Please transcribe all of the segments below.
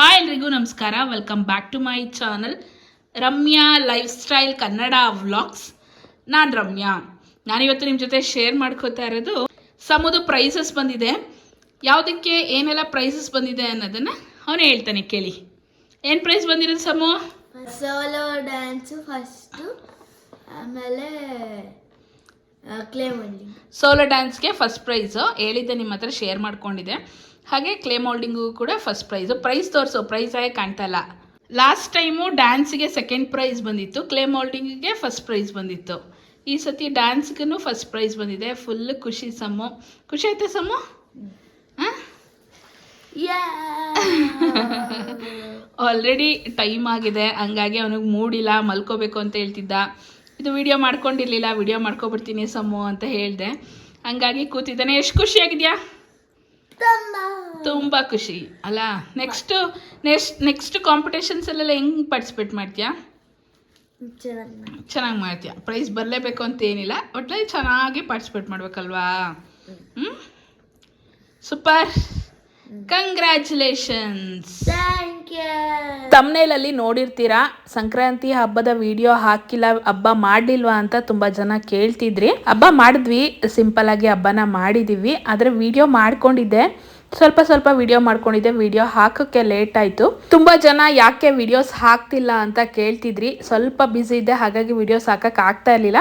Hi ಎಲ್ರಿಗೂ ನಮಸ್ಕಾರ. Welcome back to my channel Ramya lifestyle Kannada vlogs. ನಾನು ರಮ್ಯಾ. ನಾನಿವತ್ತು ನಿಮ್ಮ ಜೊತೆ ಶೇರ್ ಮಾಡ್ಕೋತಾ ಇರೋದು ಸಮುದು ಪ್ರೈಸಸ್ ಬಂದಿದೆ. ಯಾವುದಕ್ಕೆ ಏನೆಲ್ಲ ಪ್ರೈಸಸ್ ಬಂದಿದೆ ಅನ್ನೋದನ್ನು ಅವನೇ ಹೇಳ್ತಾನೆ, ಕೇಳಿ. ಏನು ಪ್ರೈಸ್ ಬಂದಿರೋದು ಸಮು? ಸೋಲೋ ಡ್ಯಾನ್ಸು ಫಸ್ಟು, ಆಮೇಲೆ ಕ್ಲೇ ಮೋಲ್ಡಿಂಗ್. ಸೋಲೋ ಡ್ಯಾನ್ಸ್ಗೆ ಫಸ್ಟ್ ಪ್ರೈಸು ಹೇಳಿದ್ದೆ, ನಿಮ್ಮ ಹತ್ರ ಶೇರ್ ಮಾಡ್ಕೊಂಡಿದ್ದೆ. ಹಾಗೆ ಕ್ಲೇ ಮೋಲ್ಡಿಂಗು ಕೂಡ ಫಸ್ಟ್ ಪ್ರೈಸು. ಪ್ರೈಸ್ ತೋರಿಸು, ಪ್ರೈಸ್ ಆಗಿ ಕಾಣ್ತಾ ಇಲ್ಲ. ಲಾಸ್ಟ್ ಟೈಮು ಡ್ಯಾನ್ಸಿಗೆ ಸೆಕೆಂಡ್ ಪ್ರೈಸ್ ಬಂದಿತ್ತು, ಕ್ಲೇ ಮೋಲ್ಡಿಂಗಿಗೆ ಫಸ್ಟ್ ಪ್ರೈಸ್ ಬಂದಿತ್ತು. ಈ ಸತಿ ಡ್ಯಾನ್ಸ್ಗೂ ಫಸ್ಟ್ ಪ್ರೈಸ್ ಬಂದಿದೆ. ಫುಲ್ ಖುಷಿ ಸಮ್ಮು. ಖುಷಿ ಆಯ್ತಾ ಸಮ್ಮು? ಹಾಂ, ಆಲ್ರೆಡಿ ಟೈಮ್ ಆಗಿದೆ, ಹಂಗಾಗಿ ಅವನಿಗೆ ಮೂಡಿಲ್ಲ, ಮಲ್ಕೋಬೇಕು ಅಂತ ಹೇಳ್ತಿದ್ದ. ಇದು ವಿಡಿಯೋ ಮಾಡ್ಕೊಂಡಿರಲಿಲ್ಲ, ವಿಡಿಯೋ ಮಾಡ್ಕೊಬಿಡ್ತೀನಿ ಸಮ್ಮು ಅಂತ ಹೇಳಿದೆ. ಹಂಗಾಗಿ ಕೂತಿದ್ದಾನೆ. ಎಷ್ಟು ಖುಷಿಯಾಗಿದೆಯಾ? ತುಂಬ ಖುಷಿ ಅಲ್ಲ. ನೆಕ್ಸ್ಟ್ ಕಾಂಪಿಟೇಷನ್ಸಲ್ಲೆಲ್ಲ ಹೆಂಗೆ ಪಾರ್ಟಿಸಿಪೇಟ್ ಮಾಡ್ತೀಯಾ? ಚೆನ್ನಾಗಿ ಮಾಡ್ತೀಯ. ಪ್ರೈಸ್ ಬರಲೇಬೇಕು ಅಂತ ಏನಿಲ್ಲ, ಒಟ್ಟಲ್ಲಿ ಚೆನ್ನಾಗಿ ಪಾರ್ಟಿಸಿಪೇಟ್ ಮಾಡ್ಬೇಕಲ್ವಾ? Super, congratulations. ತಮ್ನೇಲಲ್ಲಿ ನೋಡಿರ್ತೀರಾ, ಸಂಕ್ರಾಂತಿ ಹಬ್ಬದ ವಿಡಿಯೋ ಹಾಕಿಲ್ಲ, ಹಬ್ಬ ಮಾಡಲಿಲ್ವಾ ಅಂತ ತುಂಬ ಜನ ಕೇಳ್ತಿದ್ರಿ. ಹಬ್ಬ ಮಾಡಿದ್ವಿ, ಸಿಂಪಲ್ ಆಗಿ ಹಬ್ಬನ ಮಾಡಿದೀವಿ. ಆದರೆ ವಿಡಿಯೋ ಮಾಡ್ಕೊಂಡಿದ್ದೆ, ಸ್ವಲ್ಪ ವಿಡಿಯೋ ಮಾಡ್ಕೊಂಡಿದ್ದೆ. ವಿಡಿಯೋ ಹಾಕೋಕ್ಕೆ ಲೇಟ್ ಆಯಿತು. ತುಂಬ ಜನ ಯಾಕೆ ವಿಡಿಯೋಸ್ ಹಾಕ್ತಿಲ್ಲ ಅಂತ ಕೇಳ್ತಿದ್ರಿ. ಸ್ವಲ್ಪ ಬ್ಯುಸಿ ಇದ್ದೆ, ಹಾಗಾಗಿ ವಿಡಿಯೋಸ್ ಹಾಕಕ್ಕೆ ಆಗ್ತಾ ಇರಲಿಲ್ಲ.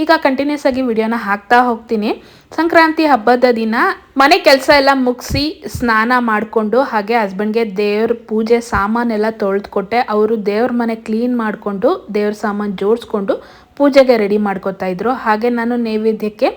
ಈಗ ಕಂಟಿನ್ಯೂಸ್ ಆಗಿ ವಿಡಿಯೋನ ಹಾಕ್ತಾ ಹೋಗ್ತೀನಿ. ಸಂಕ್ರಾಂತಿ ಹಬ್ಬದ ದಿನ ಮನೆ ಕೆಲಸ ಎಲ್ಲ ಮುಗಿಸಿ ಸ್ನಾನ ಮಾಡಿಕೊಂಡು, ಹಾಗೆ ಹಸ್ಬೆಂಡ್ಗೆ ದೇವ್ರ ಪೂಜೆ ಸಾಮಾನೆಲ್ಲ ತೊಳೆದುಕೊಟ್ಟೆ. ಅವರು ದೇವ್ರ ಮನೆ ಕ್ಲೀನ್ ಮಾಡಿಕೊಂಡು ದೇವ್ರ ಸಾಮಾನು ಜೋಡಿಸ್ಕೊಂಡು ಪೂಜೆಗೆ ರೆಡಿ ಮಾಡ್ಕೋತಾ ಇದ್ರು. ಹಾಗೆ ನಾನು ನೈವೇದ್ಯಕ್ಕೆ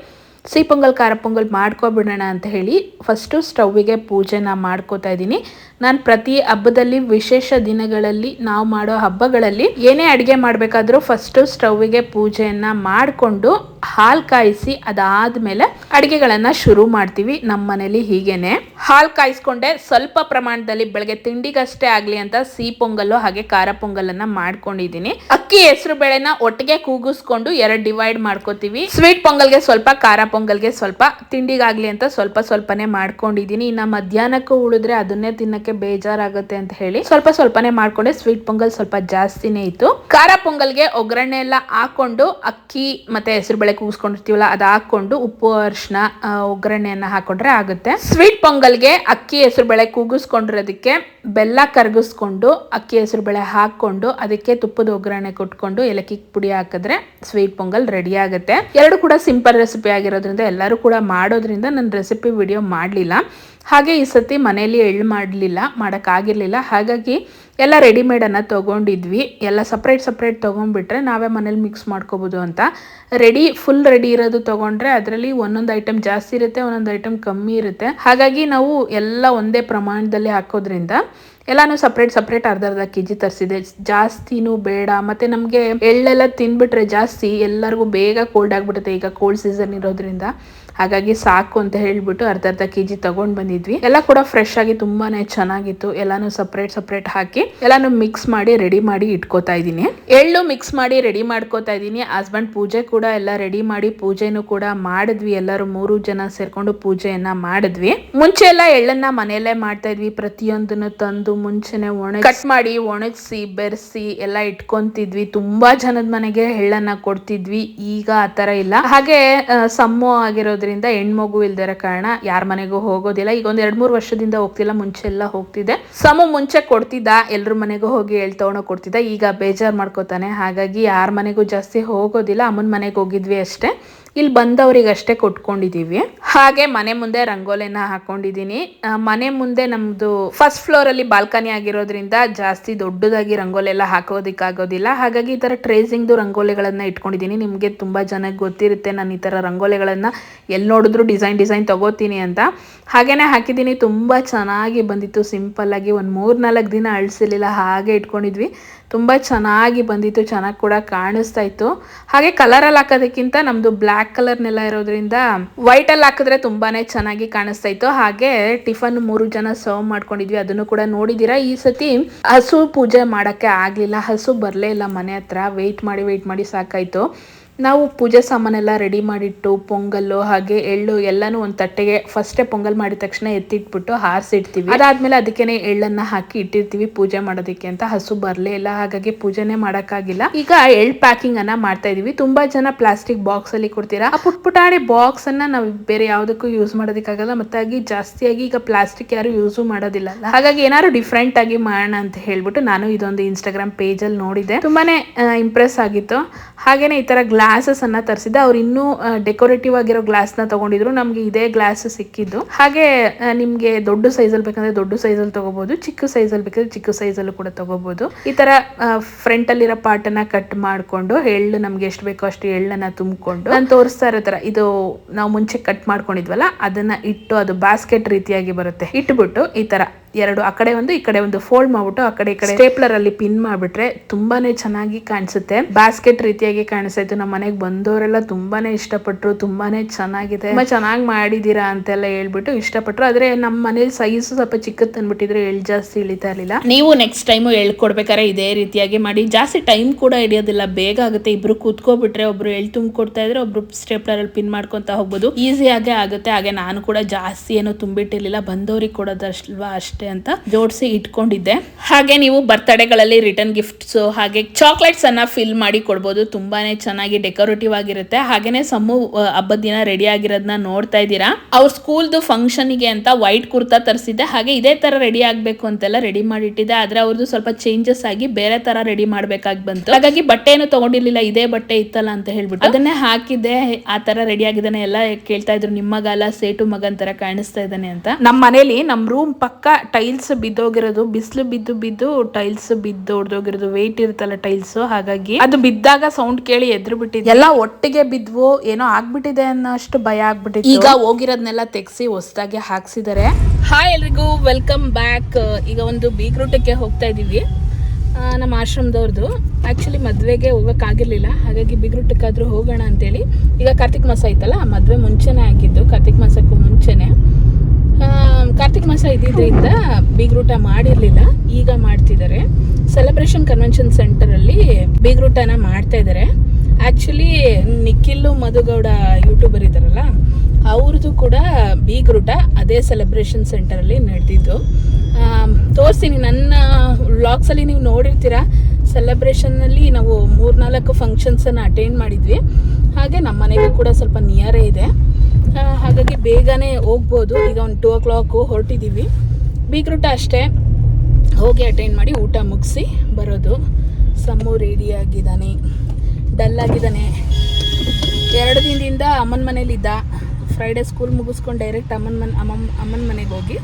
ಸಿಹಿ ಪೊಂಗಲ್ ಖಾರ ಪೊಂಗಲ್ ಮಾಡ್ಕೊಬಿಡೋಣ ಅಂತ ಹೇಳಿ ಫಸ್ಟು ಸ್ಟವ್ವಿಗೆ ಪೂಜೆನ ಮಾಡ್ಕೋತಾ ಇದ್ದೀನಿ. ನಾನು ಪ್ರತಿ ಹಬ್ಬದಲ್ಲಿ, ವಿಶೇಷ ದಿನಗಳಲ್ಲಿ, ನಾವು ಮಾಡೋ ಹಬ್ಬಗಳಲ್ಲಿ ಏನೇ ಅಡುಗೆ ಮಾಡಬೇಕಾದ್ರೂ ಫಸ್ಟು ಸ್ಟವ್ವಿಗೆ ಪೂಜೆಯನ್ನು ಮಾಡಿಕೊಂಡು ಹಾಲು ಕಾಯಿಸಿ ಅದಾದಮೇಲೆ ಅಡುಗೆಗಳನ್ನು ಶುರು ಮಾಡ್ತೀವಿ. ನಮ್ಮ ಮನೇಲಿ ಹೀಗೇನೆ. ಹಾಲು ಕಾಯಿಸ್ಕೊಂಡೆ ಸ್ವಲ್ಪ ಪ್ರಮಾಣದಲ್ಲಿ ಬೆಳಗ್ಗೆ ತಿಂಡಿಗಷ್ಟೇ ಆಗಲಿ ಅಂತ ಸಿಹಿ ಪೊಂಗಲ್ಲು ಹಾಗೆ ಖಾರ ಪೊಂಗಲನ್ನು ಮಾಡ್ಕೊಂಡಿದ್ದೀನಿ. ಅಕ್ಕಿ ಹೆಸರು ಬೇಳೆನ ಒಟ್ಟಿಗೆ ಕೂಗಿಸ್ಕೊಂಡು 2 ಡಿವೈಡ್ ಮಾಡ್ಕೋತೀವಿ. ಸ್ವೀಟ್ ಪೊಂಗಲ್ಗೆ ಸ್ವಲ್ಪ, ಖಾರ ಪೊಂಗಲ್ಗೆ ಸ್ವಲ್ಪ, ತಿಂಡಿಗಾಗಲಿ ಅಂತ ಸ್ವಲ್ಪನೇ ಮಾಡ್ಕೊಂಡಿದ್ದೀನಿ. ಇನ್ನು ಮಧ್ಯಾಹ್ನಕ್ಕೂ ಉಳಿದ್ರೆ ಅದನ್ನೇ ತಿನ್ನಕ್ಕೆ ಬೇಜಾರಾಗುತ್ತೆ ಅಂತ ಹೇಳಿ ಸ್ವಲ್ಪನೇ ಮಾಡ್ಕೊಂಡೆ. ಸ್ವೀಟ್ ಪೊಂಗಲ್ ಸ್ವಲ್ಪ ಜಾಸ್ತಿನೇ ಇತ್ತು. ಖಾರ ಪೊಂಗಲ್ಗೆ ಒಗ್ಗರಣೆ ಎಲ್ಲ ಹಾಕೊಂಡು ಅಕ್ಕಿ ಮತ್ತೆ ಹೆಸರು ಬೇಳೆ ಕೂಗಿಸ್ಕೊಂಡಿರ್ತೀವಲ್ಲ ಅದು ಹಾಕೊಂಡು ಉಪ್ಪು ಅರಿಶಿನ ಒಗ್ಗರಣೆಯನ್ನ ಹಾಕೊಂಡ್ರೆ ಆಗುತ್ತೆ. ಸ್ವೀಟ್ ಪೊಂಗಲ್ಗೆ ಅಕ್ಕಿ ಹೆಸರು ಬೇಳೆ ಕೂಗಿಸ್ಕೊಂಡಿರೋದಕ್ಕೆ ಬೆಲ್ಲ ಕರಗಿಸ್ಕೊಂಡು ಅಕ್ಕಿ ಹೆಸರು ಬೇಳೆ ಹಾಕೊಂಡು ಅದಕ್ಕೆ ತುಪ್ಪದ ಒಗ್ಗರಣೆ ಕೊಟ್ಕೊಂಡು ಏಲಕ್ಕಿ ಪುಡಿ ಹಾಕಿದ್ರೆ ಸ್ವೀಟ್ ಪೊಂಗಲ್ ರೆಡಿ ಆಗುತ್ತೆ. ಎರಡು ಕೂಡ ಸಿಂಪಲ್ ರೆಸಿಪಿ ಆಗಿರೋದ್ರಿಂದ ಎಲ್ಲರೂ ಕೂಡ ಮಾಡೋದ್ರಿಂದ ನನ್ನ ರೆಸಿಪಿ ವಿಡಿಯೋ ಮಾಡಲಿಲ್ಲ. ಹಾಗೆ ಈ ಸತಿ ಮನೆಯಲ್ಲಿ ಎಳ್ಳು ಮಾಡೋಕ್ಕಾಗಿರಲಿಲ್ಲ. ಹಾಗಾಗಿ ಎಲ್ಲ ರೆಡಿಮೇಡನ್ನು ತೊಗೊಂಡಿದ್ವಿ. ಎಲ್ಲ ಸಪ್ರೇಟ್ ತೊಗೊಂಡ್ಬಿಟ್ರೆ ನಾವೇ ಮನೇಲಿ ಮಿಕ್ಸ್ ಮಾಡ್ಕೋಬೋದು ಅಂತ. ಫುಲ್ ರೆಡಿ ಇರೋದು ತೊಗೊಂಡ್ರೆ ಅದರಲ್ಲಿ ಒಂದೊಂದು ಐಟಮ್ ಜಾಸ್ತಿ ಇರುತ್ತೆ, ಒಂದೊಂದು ಐಟಮ್ ಕಮ್ಮಿ ಇರುತ್ತೆ. ಹಾಗಾಗಿ ನಾವು ಎಲ್ಲ ಒಂದೇ ಪ್ರಮಾಣದಲ್ಲಿ ಹಾಕೋದ್ರಿಂದ ಎಲ್ಲಾನು ಸಪ್ರೇಟ್ ಅರ್ಧ ಕೆಜಿ ತರಿಸಿದೆ. ಜಾಸ್ತಿನೂ ಬೇಡ, ಮತ್ತು ನಮಗೆ ಎಳ್ಳೆಲ್ಲ ತಿಂದ್ಬಿಟ್ರೆ ಜಾಸ್ತಿ ಎಲ್ಲರಿಗೂ ಬೇಗ ಕೋಲ್ಡ್ ಆಗಿಬಿಡುತ್ತೆ ಈಗ ಕೋಲ್ಡ್ ಸೀಸನ್ ಇರೋದ್ರಿಂದ. ಹಾಗಾಗಿ ಸಾಕು ಅಂತ ಹೇಳಿಬಿಟ್ಟು ಅರ್ಧ ಕೆಜಿ ತೊಗೊಂಡು ಬಂದಿದ್ವಿ. ಎಲ್ಲ ಕೂಡ ಫ್ರೆಶ್ ಆಗಿ ತುಂಬಾ ಚೆನ್ನಾಗಿತ್ತು. ಎಲ್ಲಾನು ಸಪ್ರೇಟ್ ಹಾಕಿ ಎಲ್ಲಾನು ಮಿಕ್ಸ್ ಮಾಡಿ ರೆಡಿ ಮಾಡಿ ಇಟ್ಕೋತಾ ಇದ್ದೀನಿ. ಎಳ್ಳು ಮಿಕ್ಸ್ ಮಾಡಿ ರೆಡಿ ಮಾಡ್ಕೋತಾ ಇದ್ದೀನಿ. ಹಸ್ಬೆಂಡ್ ಪೂಜೆ ಕೂಡ ಎಲ್ಲ ರೆಡಿ ಮಾಡಿ ಪೂಜೆನೂ ಕೂಡ ಮಾಡಿದ್ವಿ. ಎಲ್ಲರೂ 3 ಜನ ಸೇರ್ಕೊಂಡು ಪೂಜೆಯನ್ನ ಮಾಡಿದ್ವಿ. ಮುಂಚೆ ಎಲ್ಲ ಎಳ್ಳನ್ನ ಮನೆಯಲ್ಲೇ ಮಾಡ್ತಾ ಇದ್ವಿ. ಪ್ರತಿಯೊಂದನ್ನು ತಂದು ಮುಂಚೆನೆ ಕಟ್ ಮಾಡಿ ಒಣಗಿಸಿ ಬೆರೆಸಿ ಎಲ್ಲ ಇಟ್ಕೊಂತಿದ್ವಿ. ತುಂಬಾ ಜನದ ಮನೆಗೆ ಎಳ್ಳನ್ನ ಕೊಡ್ತಿದ್ವಿ. ಈಗ ಆ ಥರ ಇಲ್ಲ. ಹಾಗೆ ಸಮ್ಮು ಆಗಿರೋದ್ರಿಂದ ಹೆಣ್ಮಗು ಇಲ್ದಿರೋ ಕಾರಣ ಯಾರ ಮನೆಗೂ ಹೋಗೋದಿಲ್ಲ. ಈಗ ಒಂದು 2-3 ವರ್ಷದಿಂದ ಹೋಗ್ತಿಲ್ಲ, ಮುಂಚೆ ಎಲ್ಲ ಹೋಗ್ತಿದ್ದೆ. ಸಮು ಮುಂಚೆ ಕೊಡ್ತಿದ್ದ, ಎಲ್ರ ಮನೆಗೂ ಹೋಗಿ ಎಳ್ತವಣ ಕೊಡ್ತಿದ್ದ. ಈಗ ಬೇಜಾರು ಮಾಡ್ಕೋತಾನೆ, ಹಾಗಾಗಿ ಯಾರ ಮನೆಗೂ ಜಾಸ್ತಿ ಹೋಗೋದಿಲ್ಲ. ಅಮ್ಮನ ಮನೆಗೆ ಹೋಗಿದ್ವಿ ಅಷ್ಟೇ, ಇಲ್ಲಿ ಬಂದವರಿಗಷ್ಟೇ ಕೊಟ್ಕೊಂಡಿದ್ದೀವಿ. ಹಾಗೆ ಮನೆ ಮುಂದೆ ರಂಗೋಲಿನ ಹಾಕೊಂಡಿದ್ದೀನಿ. ಮನೆ ಮುಂದೆ ನಮ್ಮದು ಫಸ್ಟ್ ಫ್ಲೋರಲ್ಲಿ ಬಾಲ್ಕನಿ ಆಗಿರೋದ್ರಿಂದ ಜಾಸ್ತಿ ದೊಡ್ಡದಾಗಿ ರಂಗೋಲಿ ಎಲ್ಲ ಹಾಕೋದಕ್ಕಾಗೋದಿಲ್ಲ. ಹಾಗಾಗಿ ಈ ಥರ ಟ್ರೇಸಿಂಗ್ದು ರಂಗೋಲಿಗಳನ್ನು ಇಟ್ಕೊಂಡಿದ್ದೀನಿ. ನಿಮಗೆ ತುಂಬ ಜನಕ್ಕೆ ಗೊತ್ತಿರುತ್ತೆ ನಾನು ಈ ಥರ ರಂಗೋಲಿಗಳನ್ನು ಎಲ್ಲಿ ನೋಡಿದ್ರು ಡಿಸೈನ್ ತಗೋತೀನಿ ಅಂತ. ಹಾಗೇನೆ ಹಾಕಿದ್ದೀನಿ. ತುಂಬ ಚೆನ್ನಾಗಿ ಬಂದಿತ್ತು. ಸಿಂಪಲ್ಲಾಗಿ ಒಂದು 3-4 ದಿನ ಅಳಿಸಿರಲಿಲ್ಲ, ಹಾಗೆ ಇಟ್ಕೊಂಡಿದ್ವಿ. ತುಂಬ ಚೆನ್ನಾಗಿ ಬಂದಿತ್ತು, ಚೆನ್ನಾಗಿ ಕೂಡ ಕಾಣಿಸ್ತಾ ಇತ್ತು. ಹಾಗೆ ಕಲರಲ್ಲಿ ಹಾಕೋದಕ್ಕಿಂತ ನಮ್ಮದು ಬ್ಲ್ಯಾಕ್ ಕಲರ್ನೆಲ್ಲ ಇರೋದ್ರಿಂದ ವೈಟಲ್ಲಿ ಹಾಕಿದ್ರೆ ತುಂಬಾ ಚೆನ್ನಾಗಿ ಕಾಣಿಸ್ತಾ ಇತ್ತು. ಹಾಗೆ ಟಿಫನ್ 3 ಜನ ಸರ್ವ್ ಮಾಡ್ಕೊಂಡಿದ್ವಿ, ಅದನ್ನು ಕೂಡ ನೋಡಿದ್ದೀರಾ. ಈ ಸತಿ ಹಸು ಪೂಜೆ ಮಾಡೋಕ್ಕೆ ಆಗಲಿಲ್ಲ, ಹಸು ಬರಲೇ ಇಲ್ಲ ಮನೆ ಹತ್ರ. ವೆಯ್ಟ್ ಮಾಡಿ ಸಾಕಾಯಿತು. ನಾವು ಪೂಜೆ ಸಾಮಾನೆಲ್ಲ ರೆಡಿ ಮಾಡಿಟ್ಟು ಪೊಂಗಲ್ಲು ಹಾಗೆ ಎಳ್ಳು ಎಲ್ಲಾನು ಒಂದು ತಟ್ಟೆಗೆ ಫಸ್ಟೇ ಪೊಂಗಲ್ ಮಾಡಿದ ತಕ್ಷಣ ಎತ್ತಿಟ್ಬಿಟ್ಟು ಹಾರಿಸಿಡ್ತೀವಿ. ಅದಾದ್ಮೇಲೆ ಅದಕ್ಕೇನೆ ಎಳ್ಳನ್ನ ಹಾಕಿ ಇಟ್ಟಿರ್ತೀವಿ ಪೂಜೆ ಮಾಡೋದಕ್ಕೆ ಅಂತ. ಹಸು ಬರಲೇ ಇಲ್ಲ, ಹಾಗಾಗಿ ಪೂಜೆನೇ ಮಾಡೋಕ್ಕಾಗಿಲ್ಲ. ಈಗ ಎಳ್ ಪ್ಯಾಕಿಂಗ್ ಅನ್ನ ಮಾಡ್ತಾ ಇದೀವಿ. ತುಂಬಾ ಜನ ಪ್ಲಾಸ್ಟಿಕ್ ಬಾಕ್ಸ್ ಅಲ್ಲಿ ಕೊಡ್ತೀರಾ. ಆ ಪುಟ್ಪುಟಾಣಿ ಬಾಕ್ಸ್ ಅನ್ನ ನಾವು ಬೇರೆ ಯಾವುದಕ್ಕೂ ಯೂಸ್ ಮಾಡೋದಕ್ಕಾಗಲ್ಲ. ಮತ್ತಾಗಿ ಜಾಸ್ತಿಯಾಗಿ ಈಗ ಪ್ಲಾಸ್ಟಿಕ್ ಯಾರು ಯೂಸು ಮಾಡೋದಿಲ್ಲ. ಹಾಗಾಗಿ ಏನಾದ್ರು ಡಿಫ್ರೆಂಟ್ ಆಗಿ ಮಾಡೋಣ ಅಂತ ಹೇಳ್ಬಿಟ್ಟು ನಾನು ಇದೊಂದು ಇನ್ಸ್ಟಾಗ್ರಾಮ್ ಪೇಜ್ ಅಲ್ಲಿ ನೋಡಿದೆ. ತುಂಬಾನೇ ಇಂಪ್ರೆಸ್ ಆಗಿತ್ತು. ಹಾಗೇನೆ ಈ ತರ ಗ್ಲಾಸಸ್ ಅನ್ನ ತರಿಸಿದ್ದೆ. ಅವ್ರು ಇನ್ನೂ ಡೆಕೋರೇಟಿವ್ ಆಗಿರೋ ಗ್ಲಾಸ್ ನ ತಗೊಂಡಿದ್ರು. ನಮ್ಗೆ ಇದೇ ಗ್ಲಾಸ್ ಸಿಕ್ಕಿದ್ದು. ಹಾಗೆ ನಿಮ್ಗೆ ದೊಡ್ಡ ಸೈಜ್ ಅಲ್ಲಿ ಬೇಕಂದ್ರೆ ದೊಡ್ಡ ಸೈಜ್ ಅಲ್ಲಿ ತಗೋಬಹುದು, ಚಿಕ್ಕ ಸೈಜ್ ಅಲ್ಲಿ ಬೇಕಂದ್ರೆ ಚಿಕ್ಕ ಸೈಜ್ ಅಲ್ಲೂ ಕೂಡ ತಗೋಬಹುದು. ಈ ತರ ಫ್ರಂಟ್ ಅಲ್ಲಿರೋ ಪಾರ್ಟ್ ಅನ್ನ ಕಟ್ ಮಾಡ್ಕೊಂಡು ಎಳ್ಳು ನಮ್ಗೆ ಎಷ್ಟು ಬೇಕೋ ಅಷ್ಟು ಎಳ್ಳನ್ನ ತುಂಬಿಕೊಂಡು ನಾನು ತೋರಿಸ್ತಾ ಇರೋ ತರ ಇದು ನಾವು ಮುಂಚೆ ಕಟ್ ಮಾಡ್ಕೊಂಡಿದ್ವಲ್ಲ ಅದನ್ನ ಇಟ್ಟು ಅದು ಬಾಸ್ಕೆಟ್ ರೀತಿಯಾಗಿ ಬರುತ್ತೆ. ಇಟ್ಬಿಟ್ಟು ಈ ತರ ಎರಡು ಆ ಕಡೆ ಒಂದು ಈ ಕಡೆ ಒಂದು ಫೋಲ್ಡ್ ಮಾಡ್ಬಿಟ್ಟು ಆ ಕಡೆ ಈ ಕಡೆ ಸ್ಟೇಪ್ಲರ್ ಅಲ್ಲಿ ಪಿನ್ ಮಾಡ್ಬಿಟ್ರೆ ತುಂಬಾನೇ ಚೆನ್ನಾಗಿ ಕಾಣಿಸುತ್ತೆ. ಬಾಸ್ಕೆಟ್ ರೀತಿಯಾಗಿ ಕಾಣಿಸ್ತಾ ಇತ್ತು. ನಮ್ಮ ಮನೆಗೆ ಬಂದವರೆಲ್ಲ ತುಂಬಾನೇ ಇಷ್ಟಪಟ್ರು. ತುಂಬಾನೇ ಚೆನ್ನಾಗಿದೆ, ತುಂಬಾ ಚೆನ್ನಾಗಿ ಮಾಡಿದೀರಾ ಅಂತೆಲ್ಲ ಹೇಳ್ಬಿಟ್ಟು ಇಷ್ಟಪಟ್ರು. ಆದ್ರೆ ನಮ್ಮ ಮನೇಲಿ ಸೈಜ್ ಸ್ವಲ್ಪ ಚಿಕ್ಕದ್ ತಂದ್ಬಿಟ್ಟಿದ್ರೆ ಎಳ್ ಜಾಸ್ತಿ ಇಳಿತಾ ಇರ್ಲಿಲ್ಲ. ನೀವು ನೆಕ್ಸ್ಟ್ ಟೈಮ್ ಹೇಳ್ಕೊಡ್ಬೇಕಾದ್ರೆ ಇದೇ ರೀತಿಯಾಗಿ ಮಾಡಿ. ಜಾಸ್ತಿ ಟೈಮ್ ಕೂಡ ಹಿಡಿಯೋದಿಲ್ಲ, ಬೇಗ ಆಗುತ್ತೆ. ಇಬ್ರು ಕೂತ್ಕೊಬಿಟ್ರೆ ಒಬ್ರು ಎಳ್ ತುಂಬಿಕೊಡ್ತಾ ಇದ್ರೆ ಒಬ್ರು ಸ್ಟೇಪ್ಲರ್ ಅಲ್ಲಿ ಪಿನ್ ಮಾಡ್ಕೊಂತ ಹೋಗ್ಬೋದು. ಈಸಿಯಾಗೆ ಆಗುತ್ತೆ. ಹಾಗೆ ನಾನು ಕೂಡ ಜಾಸ್ತಿ ಏನು ತುಂಬಿಟ್ಟಿರ್ಲಿಲ್ಲ, ಬಂದವ್ರಿಗೆ ಕೊಡೋದಲ್ವಾ ಅಷ್ಟೇ ಅಂತ ಜೋಡಿಸಿ ಇಟ್ಕೊಂಡಿದ್ದೆ. ಹಾಗೆ ನೀವು ಬರ್ತ್ಡೇಗಳಲ್ಲಿ ರಿಟರ್ನ್ ಗಿಫ್ಟ್ಸ್ ಹಾಗೆ ಚಾಕ್ಲೇಟ್ಸ್ ಅನ್ನ ಫಿಲ್ ಮಾಡಿ ಕೊಡ್ಬೋದು. ತುಂಬಾನೇ ಚೆನ್ನಾಗಿ ಡೆಕೋರೇಟಿವ್ ಆಗಿರುತ್ತೆ. ಹಾಗೇನೆ ಸಮ್ಮು ಹಬ್ಬದ ದಿನ ರೆಡಿ ಆಗಿರೋದನ್ನ ನೋಡ್ತಾ ಇದ್ದೀರಾ. ಅವ್ರ ಸ್ಕೂಲ್ದು ಫಂಕ್ಷನ್ಗೆ ಅಂತ ವೈಟ್ ಕುರ್ತಾ ತರಿಸಿದ್ದೆ. ಹಾಗೆ ಇದೇ ತರ ರೆಡಿ ಆಗ್ಬೇಕು ಅಂತೆಲ್ಲ ರೆಡಿ ಮಾಡಿಟ್ಟಿದ್ದೆ. ಆದ್ರೆ ಅವ್ರದ್ದು ಸ್ವಲ್ಪ ಚೇಂಜಸ್ ಆಗಿ ಬೇರೆ ತರ ರೆಡಿ ಮಾಡ್ಬೇಕಾಗಿ ಬಂತು. ಹಾಗಾಗಿ ಬಟ್ಟೆ ಏನು ತಗೊಂಡಿರ್ಲಿಲ್ಲ, ಇದೇ ಬಟ್ಟೆ ಇತ್ತಲ್ಲ ಅಂತ ಹೇಳ್ಬಿಟ್ಟು ಅದನ್ನೇ ಹಾಕಿದ್ದೆ. ಆ ತರ ರೆಡಿ ಆಗಿದ್ದಾನೆ. ಎಲ್ಲ ಕೇಳ್ತಾ ಇದ್ರು ನಿಮ್ಮ ಮಗ ಅಲ್ಲ ಸೇಟು ಮಗನ್ ತರ ಕಾಣಿಸ್ತಾ ಇದ್ದಾನೆ ಅಂತ. ನಮ್ಮ ಮನೇಲಿ ನಮ್ ರೂಮ್ ಪಕ್ಕ ಟೈಲ್ಸ್ ಬಿದ್ದೋಗಿರೋದು, ಬಿಸಿಲು ಬಿದ್ದು ಟೈಲ್ಸ್ ಬಿದ್ದು ಹೊಡೆದೋಗಿರೋದು. ವೇಟ್ ಇರುತ್ತಲ್ಲ ಟೈಲ್ಸ್, ಹಾಗಾಗಿ ಅದು ಬಿದ್ದಾಗ ಸೌಂಡ್ ಕೇಳಿ ಎದ್ರು ಬಿಟ್ಟಿದೆ. ಎಲ್ಲ ಒಟ್ಟಿಗೆ ಬಿದ್ವು, ಏನೋ ಆಗ್ಬಿಟ್ಟಿದೆ ಅನ್ನೋ ಅಷ್ಟು ಭಯ ಆಗ್ಬಿಟ್ಟಿದೆ. ಈಗ ಹೋಗಿರೋದ್ನೆಲ್ಲ ತೆಗ್ಸಿ ಹೊಸದಾಗಿ ಹಾಕ್ಸಿದ್ದಾರೆ. ಹಾಯ್ ಎಲ್ರಿಗೂ, ವೆಲ್ಕಮ್ ಬ್ಯಾಕ್. ಈಗ ಒಂದು ಬೀಗ್ರೂಟಕ್ಕೆ ಹೋಗ್ತಾ ಇದೀವಿ. ನಮ್ಮ ಆಶ್ರಮದವ್ರದ್ದು ಆಕ್ಚುಲಿ ಮದ್ವೆಗೆ ಹೋಗೋಕ್ಕಾಗಿರ್ಲಿಲ್ಲ, ಹಾಗಾಗಿ ಬೀಗ್ರೂಟಕ್ಕಾದ್ರೂ ಹೋಗೋಣ ಅಂತೇಳಿ. ಈಗ ಕಾರ್ತಿಕ್ ಮಾಸ ಐತಲ್ಲ, ಮದ್ವೆ ಮುಂಚೆನೆ ಆಗಿದ್ದು, ಕಾರ್ತಿಕ್ ಮಾಸಕ್ಕೂ ಮುಂಚೆನೆ. ಕಾರ್ತಿಕ್ ಮಾಸ ಇದ್ದಿದ್ರಿಂದ ಬೀಗ್ರೂಟ ಮಾಡಿರ್ಲಿಲ್ಲ, ಈಗ ಮಾಡ್ತಿದ್ದಾರೆ. ಸೆಲೆಬ್ರೇಷನ್ ಕನ್ವೆನ್ಷನ್ ಸೆಂಟರ್ ಅಲ್ಲಿ ಬೀಗ್ರೂಟನ ಮಾಡ್ತಾ ಇದ್ದಾರೆ. ಆಕ್ಚುಲಿ ನಿಖಿಲ್ ಮಧುಗೌಡ ಯೂಟ್ಯೂಬರ್ ಇದಾರಲ್ಲ, ಅವ್ರದ್ದು ಕೂಡ ಬೀಗ್ರೂಟ ಅದೇ ಸೆಲೆಬ್ರೇಷನ್ ಸೆಂಟರ್ ಅಲ್ಲಿ ನಡೆದಿದ್ದು. ತೋರಿಸ್ತೀನಿ, ನನ್ನ ವ್ಲಾಗ್ಸ್ ಅಲ್ಲಿ ನೀವು ನೋಡಿರ್ತೀರಾ. ಸೆಲೆಬ್ರೇಷನ್ ಅಲ್ಲಿ ನಾವು 3-4 ಫಂಕ್ಷನ್ಸ್ ಅನ್ನ ಅಟೆಂಡ್ ಮಾಡಿದ್ವಿ. ಹಾಗೆ ನಮ್ಮ ಮನೆಗೂ ಕೂಡ ಸ್ವಲ್ಪ ನಿಯರೇ ಇದೆ, ಹಾಗಾಗಿ ಬೇಗನೆ ಹೋಗ್ಬೋದು. ಈಗ ಒಂದು 2 o'clock ಹೊರಟಿದ್ದೀವಿ. ಬೀಗ್ರೂಟ ಅಷ್ಟೇ, ಹೋಗಿ ಅಟೆಂಡ್ ಮಾಡಿ ಊಟ ಮುಗಿಸಿ ಬರೋದು. ಸಮ್ಮು ರೆಡಿ ಆಗಿದ್ದಾನೆ, ಡಲ್ ಆಗಿದ್ದಾನೆ. 2 ದಿನದಿಂದ ಅಮ್ಮನ ಮನೇಲಿದ್ದ. ಫ್ರೈಡೇ ಸ್ಕೂಲ್ ಮುಗಿಸ್ಕೊಂಡು ಡೈರೆಕ್ಟ್ ಅಮ್ಮನ ಮನೆಗೆ ಹೋಗಿ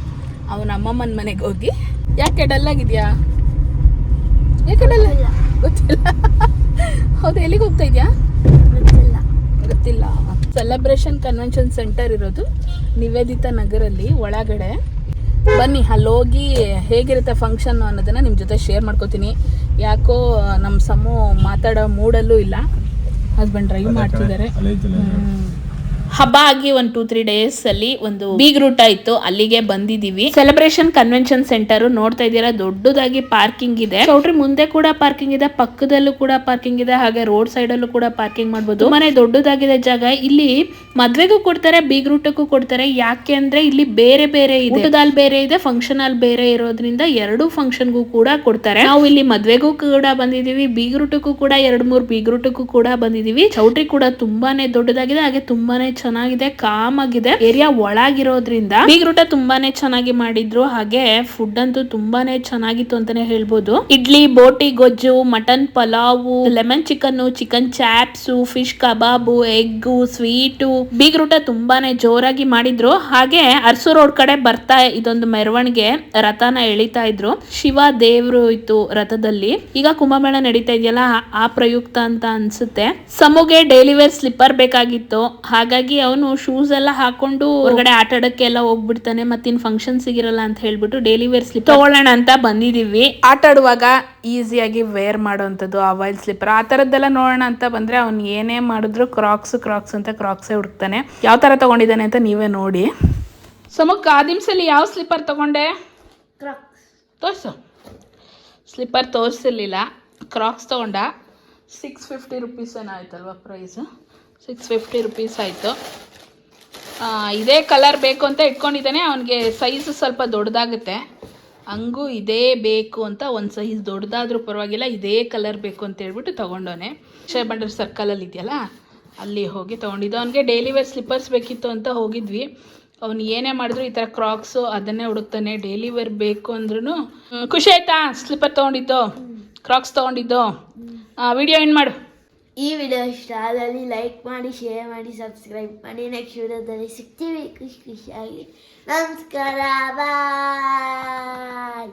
ಅವನ ಅಮ್ಮಮ್ಮನ ಮನೆಗೆ ಹೋಗಿ. ಯಾಕೆ ಡಲ್ ಆಗಿದ್ಯಾ? ಯಾಕೆ ಡಲ್? ಗೊತ್ತಿಲ್ಲ. ಹೌದು, ಎಲ್ಲಿಗೆ ಹೋಗ್ತಾ ಇದೆಯಾ? ಗೊತ್ತಿಲ್ಲ. ಸೆಲೆಬ್ರೇಷನ್ ಕನ್ವೆನ್ಷನ್ ಸೆಂಟರ್ ಇರೋದು ನಿವೇದಿತಾ ನಗರಲ್ಲಿ ಒಳಗಡೆ. ಬನ್ನಿ, ಅಲ್ಲಿ ಹೋಗಿ ಹೇಗಿರುತ್ತೆ ಫಂಕ್ಷನ್ ಅನ್ನೋದನ್ನ ನಿಮ್ಮ ಜೊತೆ ಶೇರ್ ಮಾಡ್ಕೋತೀನಿ. ಯಾಕೋ ನಮ್ಮ ಸಮ್ಮು ಮಾತಾಡೋ ಮೂಡಲ್ಲೂ ಇಲ್ಲ. ಹಸ್ಬೆಂಡ್ ಡ್ರೈವ್ ಮಾಡ್ತಿದ್ದಾರೆ. ಹಬ್ಬ ಆಗಿ ಒಂದು 2-3 ಡೇಸ್ ಅಲ್ಲಿ ಒಂದು ಬೀಗ್ರೂಟ ಇತ್ತು, ಅಲ್ಲಿಗೆ ಬಂದಿದೀವಿ. ಸೆಲೆಬ್ರೇಷನ್ ಕನ್ವೆನ್ಷನ್ ಸೆಂಟರ್ ನೋಡ್ತಾ ಇದ್ದೀರಾ, ದೊಡ್ಡದಾಗಿ ಪಾರ್ಕಿಂಗ್ ಇದೆ. ಚೌಟ್ರಿ ಮುಂದೆ ಕೂಡ ಪಾರ್ಕಿಂಗ್ ಇದೆ, ಪಕ್ಕದಲ್ಲೂ ಕೂಡ ಪಾರ್ಕಿಂಗ್ ಇದೆ, ಹಾಗೆ ರೋಡ್ ಸೈಡ್ ಅಲ್ಲೂ ಕೂಡ ಪಾರ್ಕಿಂಗ್ ಮಾಡಬಹುದು. ಮನೆ ದೊಡ್ಡದಾಗಿದೆ ಜಾಗ. ಇಲ್ಲಿ ಮದ್ವೆಗೂ ಕೊಡ್ತಾರೆ, ಬೀಗ್ರೂಟಕ್ಕೂ ಕೊಡ್ತಾರೆ. ಯಾಕೆ ಅಂದ್ರೆ ಇಲ್ಲಿ ಬೇರೆ ಬೇರೆ ಇದೆ, ಊಟದಲ್ಲಿ ಬೇರೆ ಇದೆ, ಫಂಕ್ಷನ್ ಅಲ್ಲಿ ಬೇರೆ ಇರೋದ್ರಿಂದ 2 ಫಂಕ್ಷನ್ಗೂ ಕೂಡ ಕೊಡ್ತಾರೆ. ನಾವು ಇಲ್ಲಿ ಮದ್ವೆಗೂ ಕೂಡ ಬಂದಿದೀವಿ, ಬೀಗ್ರೂಟಕ್ಕೂ ಕೂಡ 2-3 ಬೀಗ್ರೂಟಕ್ಕೂ ಕೂಡ ಬಂದಿದೀವಿ. ಚೌಟ್ರಿ ಕೂಡ ತುಂಬಾನೇ ದೊಡ್ಡದಾಗಿದೆ, ಹಾಗೆ ತುಂಬಾನೇ ಚೆನ್ನಾಗಿದೆ, ಕಾಮ್ ಆಗಿದೆ. ಏರಿಯಾ ಒಳಗಿರೋದ್ರಿಂದ ಬೀಗ್ರೂಟ ತುಂಬಾನೇ ಚೆನ್ನಾಗಿ ಮಾಡಿದ್ರು. ಹಾಗೆ ಫುಡ್ ಅಂತೂ ತುಂಬಾನೇ ಚೆನ್ನಾಗಿತ್ತು ಅಂತಾನೆ ಹೇಳ್ಬೋದು. ಇಡ್ಲಿ, ಬೋಟಿ ಗೊಜ್ಜು, mutton pulao, lemon chicken, chicken chops, fish kebab, egg, sweet. ಬೀಗ್ರೂಟ ತುಂಬಾನೇ ಜೋರಾಗಿ ಮಾಡಿದ್ರು. ಹಾಗೆ ಅರಸು ರೋಡ್ ಕಡೆ ಬರ್ತಾ ಇದೊಂದು ಮೆರವಣಿಗೆ ರಥನ ಎಳಿತಾ ಇದ್ರು. ಶಿವ ದೇವ್ರು ಇತ್ತು ರಥದಲ್ಲಿ. ಈಗ ಕುಂಭಮೇಳ ನಡೀತಾ ಇದೆಯಲ್ಲ, ಆ ಪ್ರಯುಕ್ತ ಅಂತ ಅನ್ಸುತ್ತೆ. ಸಮುಗೆ ಡೈಲಿ ವೇರ್ ಸ್ಲಿಪ್ಪರ್ ಬೇಕಾಗಿತ್ತು, ಹಾಗಾಗಿ ಅವನು ಶೂಸ್ ಎಲ್ಲ ಹಾಕೊಂಡು ಹೊರಗಡೆ ಆಟ ಆಡಕ್ಕೆ ಎಲ್ಲ ಹೋಗ್ಬಿಡ್ತಾನೆ. ಮತ್ತಿನ್ ಫಂಕ್ಷನ್ ಸಿಗಿರಲ್ಲ ಅಂತ ಹೇಳ್ಬಿಟ್ಟು ಡೈಲಿ ವೇರ್ ಸ್ಲಿಪ್ಪರ್ ತಗೊಳ್ಳೋಣ ಅಂತ ಬಂದಿದೀವಿ. ಆಟ ಆಡುವಾಗ ಈಸಿಯಾಗಿ ವೇರ್ ಮಾಡೋಂಥದ್ದು ಆವಾಯಿಲ್ ಸ್ಲಿಪ್ಪರ್ ಆ ತರದ್ದೆಲ್ಲ ನೋಡೋಣ ಅಂತ ಬಂದ್ರೆ ಅವ್ನು ಏನೇ ಮಾಡಿದ್ರು ಕ್ರಾಕ್ಸ್ ಅಂತ ಕ್ರಾಕ್ಸೇ ಹುಡುಕ್ತಾನೆ. ಯಾವ ತರ ತಗೊಂಡಿದ್ದಾನೆ ಅಂತ ನೀವೇ ನೋಡಿ. ಸಮಕ್ ಆದಿಮ್ಸಲ್ಲಿ ಯಾವ ಸ್ಲಿಪ್ಪರ್ ತಗೊಂಡೆ? ತೋರ್ಸು. ಸ್ಲಿಪ್ಪರ್ ತೋರಿಸಿರ್ಲಿಲ್ಲ, ಕ್ರಾಕ್ಸ್ ತಗೊಂಡ. 650 ರುಪೀಸ್ ಏನೋ ಆಯ್ತಲ್ವ ಪ್ರೈಸು. 650 ರುಪೀಸ್ ಆಯಿತು. ಇದೇ ಕಲರ್ ಬೇಕು ಅಂತ ಇಟ್ಕೊಂಡಿದ್ದಾನೆ. ಅವನಿಗೆ ಸೈಜ್ ಸ್ವಲ್ಪ ದೊಡ್ಡದಾಗುತ್ತೆ, ಹಂಗೂ ಇದೇ ಬೇಕು ಅಂತ ಒಂದು ಸೈಜ್ ದೊಡ್ಡದಾದ್ರೂ ಪರವಾಗಿಲ್ಲ ಇದೇ ಕಲರ್ ಬೇಕು ಅಂತ ಹೇಳ್ಬಿಟ್ಟು ತೊಗೊಂಡವನೆ. ಅಕ್ಷಯ ಬಂಡರ್ ಸರ್ಕಲಲ್ಲಿ ಇದೆಯಲ್ಲ ಅಲ್ಲಿ ಹೋಗಿ ತೊಗೊಂಡಿದ್ದು. ಅವನಿಗೆ ಡೈಲಿ ವೇರ್ ಸ್ಲಿಪ್ಪರ್ಸ್ ಬೇಕಿತ್ತು ಅಂತ ಹೋಗಿದ್ವಿ. ಅವ್ನು ಏನೇ ಮಾಡಿದ್ರು ಈ ಥರ ಕ್ರಾಕ್ಸು ಅದನ್ನೇ ಹುಡುಕ್ತಾನೆ. ಡೈಲಿ ವೇರ್ ಬೇಕು ಅಂದ್ರೂ. ಖುಷಿ ಆಯ್ತಾ ಸ್ಲಿಪ್ಪರ್ ತೊಗೊಂಡಿದ್ದು, ಕ್ರಾಕ್ಸ್ ತೊಗೊಂಡಿದ್ದು? ವಿಡಿಯೋ ಏನು ಮಾಡು. ಈ ವಿಡಿಯೋ ಇಷ್ಟ ಆದಲ್ಲಿ ಲೈಕ್ ಮಾಡಿ, ಶೇರ್ ಮಾಡಿ, ಸಬ್ಸ್ಕ್ರೈಬ್ ಮಾಡಿ. ನೆಕ್ಸ್ಟ್ ವಿಡಿಯೋದಲ್ಲಿ ಸಿಗ್ತೀವಿ ಖುಷಿಯಾಗಿ. ನಮಸ್ಕಾರ, ಬಾಯ್.